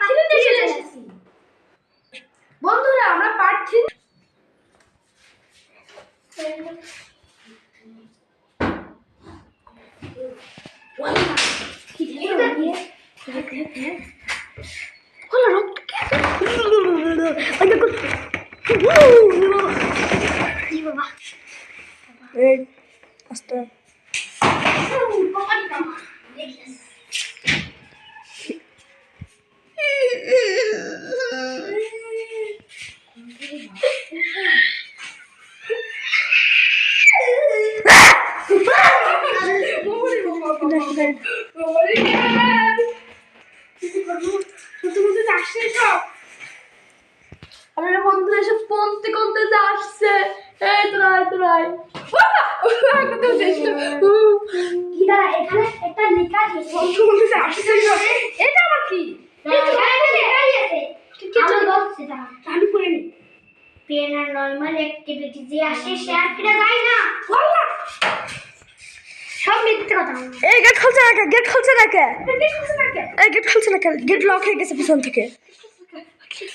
3 তে চলে এসেছি বন্ধুরা, আমরা পার্ট 3 ওয়ালা কি দেখে ওলা রক্ত কে ওই দেখো কি বাবা এই আস্তে আমরা বন্ধুরা এসে পন্তে কমতে আসছে এই তোরাই কি দাঁড়া এখানে একটা লেখা আছে বন্ধু বন্ধু আসছে এটা আবার কি আমি করে নি পেন আর নরমাল অ্যাক্টিভিটি যে আসে শেয়ার ফিরে যায় না বললা সব মিথ্যে কথা এই গেট খুলছে না কে এই গেট খুলছে না কে গেট লক হয়ে গেছে পিছন থেকে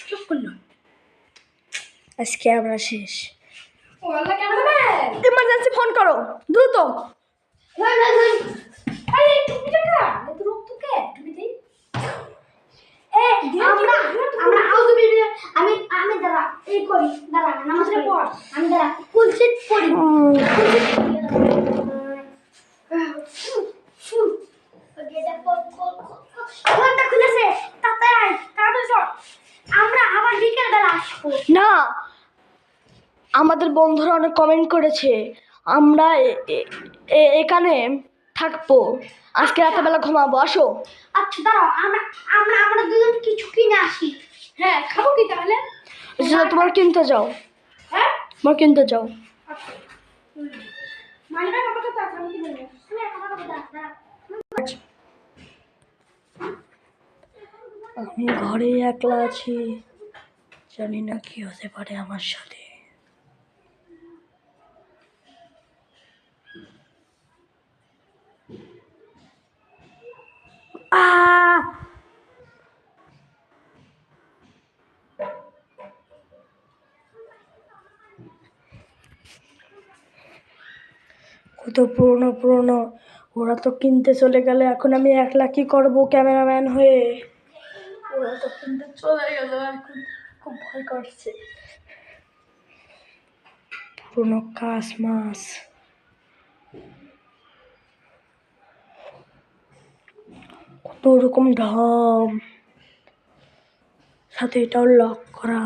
চুপ করলো আজকে আমরা শেষ ওয়াল্লাহ ক্যামেরাম্যান ইমার্জেন্সি ফোন করো দ্রুত আরে তুমি টাকা এত রক্ত কে তুমি দেই আমরা আউযু বিল্লাহ আমি দাঁড়া এই করি দাঁড়া নামাজ পড় আমি দাঁড়া কুলসিত পড়ি ঘরটা খুলেছে তাড়াতাড়ি চল আমরা আবার বিকেল বেলা আসবো না আমাদের বন্ধুরা অনেক কমেন্ট করেছে আমরা এখানে থাকবো আজকে রাতেবেলা ঘুমাবো আসো আচ্ছা দাঁড়াও আমরা দুজন কিছু কিনে আসি হ্যাঁ খাবো কি তাহলে তোমার কিনতে যাও হ্যাঁ তোমার কিনতে যাও আচ্ছা মাইনা বাবা তো আমি কি বলবো তুমি আমার কথা আমি ঘরে একলা আছি জানি না কি হতে পারে আমার সাথে কত পুরনো ওরা তো কিনতে চলে গেলে এখন আমি একলা কি করবো ক্যামেরাম্যান হয়ে ওরা তো কিনতে চলে গেল এখন খুব ভয় করছে পুরনো কাশ মাছ কত রকম ঢম সাথে এটাও লক করা